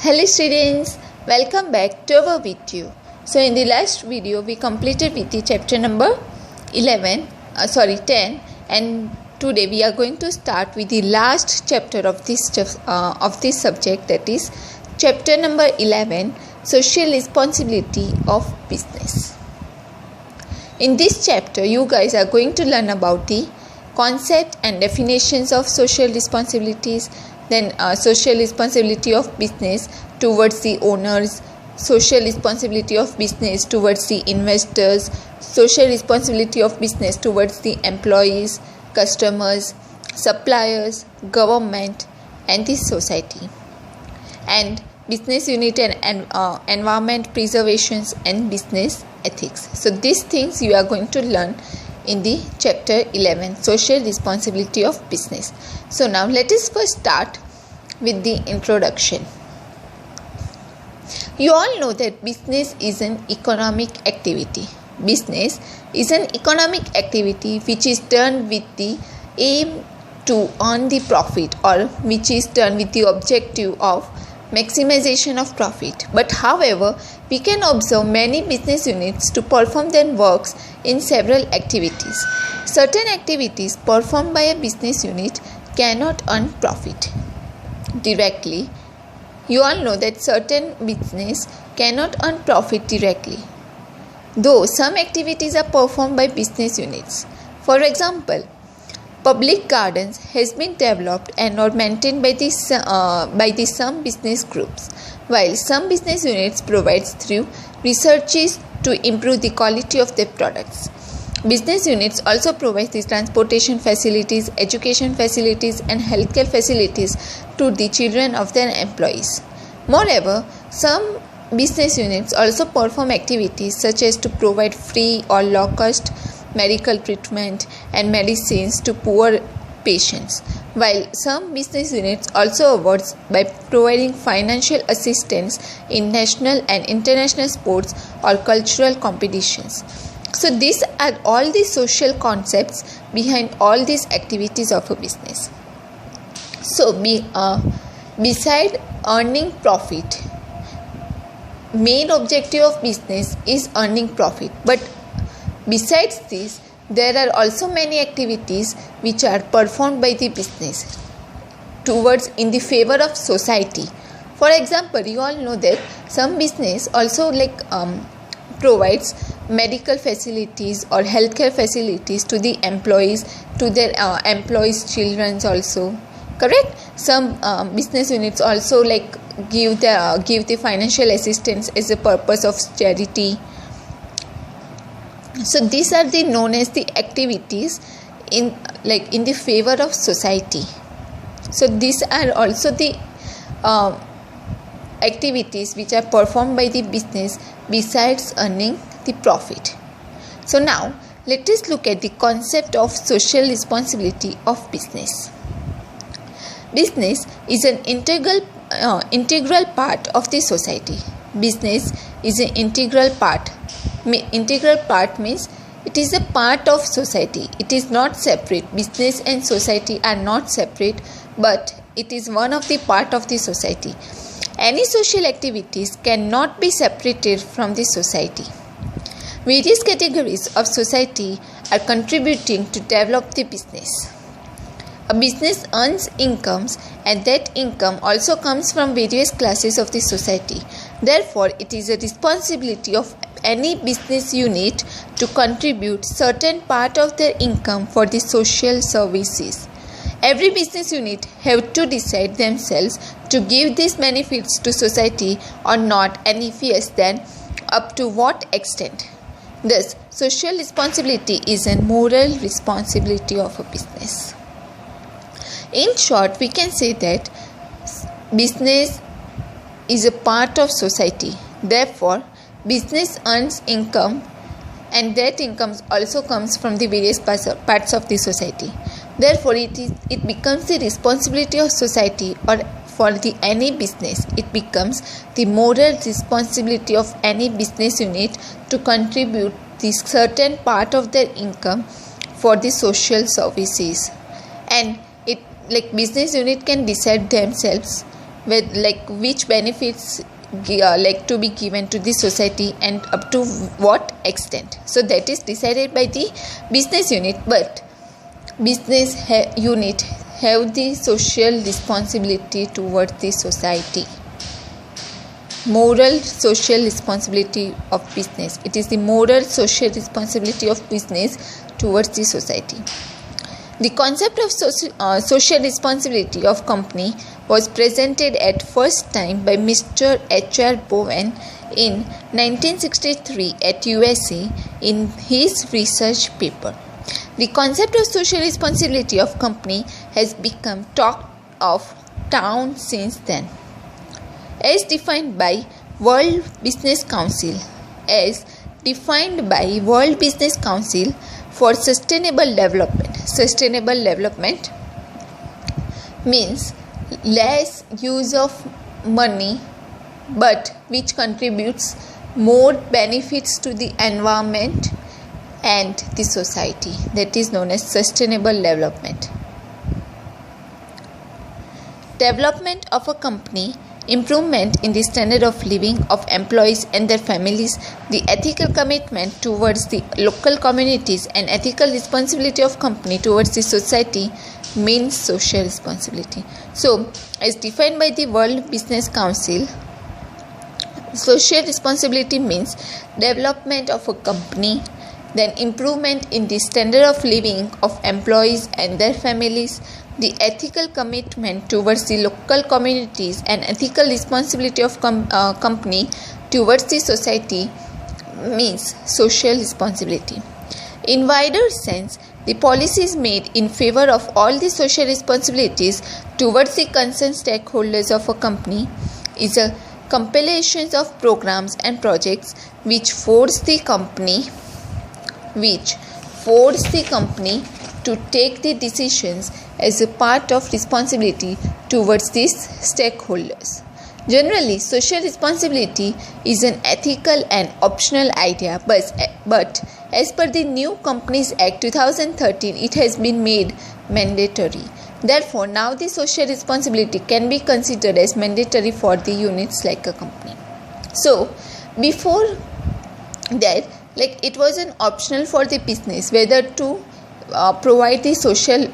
Hello students, welcome back to our video. So in the last video we completed with the chapter number 10, and today we are going to start with the last chapter of this subject, that is chapter number 11, social responsibility of business. In this chapter you guys are going to learn about the concept and definitions of social responsibilities, then social responsibility of business towards the owners, social responsibility of business towards the investors, social responsibility of business towards the employees, customers, suppliers, government and the society, and business unit and environment preservations and business ethics. So these things you are going to learn in the chapter 11, social responsibility of business. So now let us first start with the introduction. You all know that business is an economic activity. Business is an economic activity which is done with the aim to earn the profit, or which is done with the objective of maximization of profit. But however, we can observe many business units to perform their works in several activities. Certain activities performed by a business unit cannot earn profit directly. You all know that certain business cannot earn profit directly, though some activities are performed by business units. For example, public gardens has been developed and are maintained by some business groups, while some business units provides through researches to improve the quality of their products. Business units also provide the transportation facilities, education facilities and healthcare facilities to the children of their employees. Moreover, some business units also perform activities such as to provide free or low-cost medical treatment and medicines to poor patients, while some business units also awards by providing financial assistance in national and international sports or cultural competitions. So these are all the social concepts behind all these activities of a business. So beside earning profit, main objective of business is earning profit, but besides this, there are also many activities which are performed by the business towards in the favor of society. For example, you all know that some business also provides medical facilities or healthcare facilities to the employees, to their employees' children also. Correct? Some business units also give the financial assistance as a purpose of charity. So these are the known as the activities in the favor of society. So these are also the activities which are performed by the business besides earning the profit. So now let us look at the concept of social responsibility of business. Business is an integral part of the society. Business is an integral part. Integral part means it is a part of society. It is not separate. Business and society are not separate, but it is one of the part of the society. Any social activities cannot be separated from the society. Various categories of society are contributing to develop the business. A business earns incomes, and that income also comes from various classes of the society. Therefore, it is a responsibility of any business unit to contribute certain part of their income for the social services. Every business unit have to decide themselves to give these benefits to society or not, and if yes, then up to what extent. Thus, social responsibility is a moral responsibility of a business. In short, we can say that business is a part of society. Therefore, business earns income, and that income also comes from the various parts of the society. Therefore, it becomes the responsibility of society, or for any business, it becomes the moral responsibility of any business unit to contribute this certain part of their income for the social services. And business unit can decide themselves with which benefits to be given to the society and up to what extent. So that is decided by the business unit, but business unit have the social responsibility towards the society. Moral social responsibility of business. It is the moral social responsibility of business towards the society. The concept of social responsibility of company was presented at first time by Mr. H.R. Bowen in 1963 at USA in his research paper. The concept of social responsibility of company has become talked of town since then. As defined by World Business Council for Sustainable Development. Sustainable development means less use of money but which contributes more benefits to the environment and the society. That is known as sustainable development. Development of a company, improvement in the standard of living of employees and their families, the ethical commitment towards the local communities and ethical responsibility of company towards the society means social responsibility. So, as defined by the World Business Council, social responsibility means development of a company, then improvement in the standard of living of employees and their families, the ethical commitment towards the local communities and ethical responsibility of company towards the society means social responsibility. In wider sense, the policies made in favor of all the social responsibilities towards the concerned stakeholders of a company is a compilation of programs and projects which force the company to take the decisions as a part of responsibility towards these stakeholders. Generally, social responsibility is an ethical and optional idea, but as per the New Companies Act 2013, it has been made mandatory. Therefore, now the social responsibility can be considered as mandatory for the units like a company. So, before that, it was an optional for the business whether to provide the social,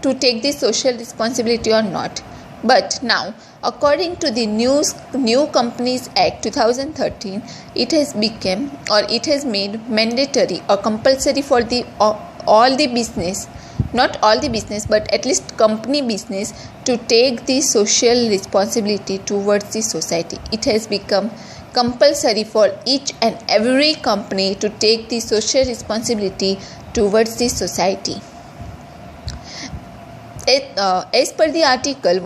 to take the social responsibility or not. But now, according to the New Companies Act 2013, it has become or it has made mandatory or compulsory for the all the business, not all the business, but at least company business to take the social responsibility towards the society. It has become compulsory for each and every company to take the social responsibility towards the society. As per the article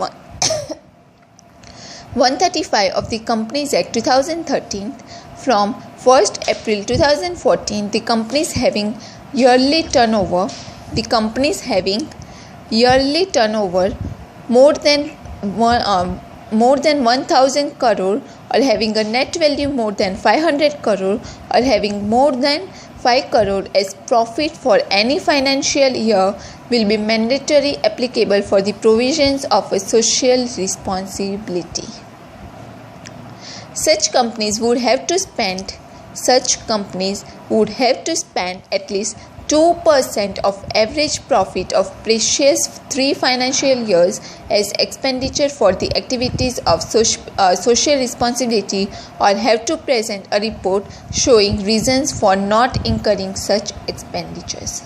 135 of the Companies Act 2013, from 1st April 2014, the companies having yearly turnover more than 1000 crore or having a net value more than 500 crore or having more than 5 crore as profit for any financial year will be mandatory applicable for the provisions of a social responsibility. Such companies would have to spend at least 2% of average profit of previous 3 financial years as expenditure for the activities of social responsibility or have to present a report showing reasons for not incurring such expenditures.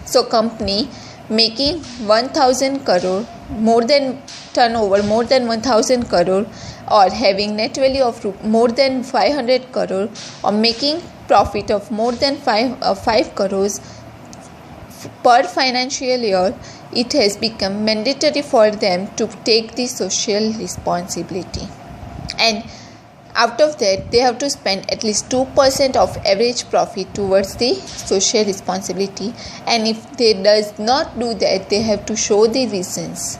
So, company making 1000 crore, more than turnover more than 1000 crore or having net value of more than 500 crore or making profit of more than 5 crores per financial year, it has become mandatory for them to take the social responsibility. And out of that, they have to spend at least 2% of average profit towards the social responsibility. And if they does not do that, they have to show the reasons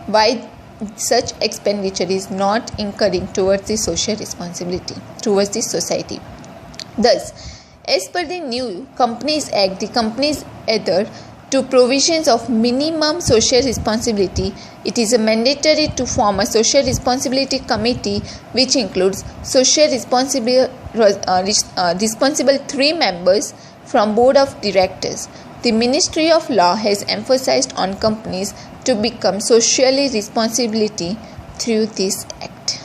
why such expenditure is not incurring towards the social responsibility towards the society. Thus, as per the New Companies Act, the companies either to provisions of minimum social responsibility, it is mandatory to form a social responsibility committee which includes responsible 3 members from board of directors. The Ministry of Law has emphasized on companies to become socially responsibility through this act.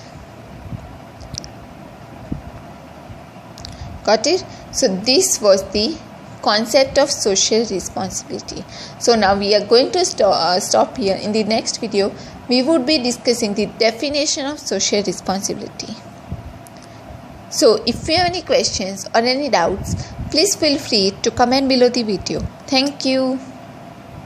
Got it? So this was the concept of social responsibility. So now we are going to stop here. In the next video, we would be discussing the definition of social responsibility. So if you have any questions or any doubts, please feel free to comment below the video. Thank you.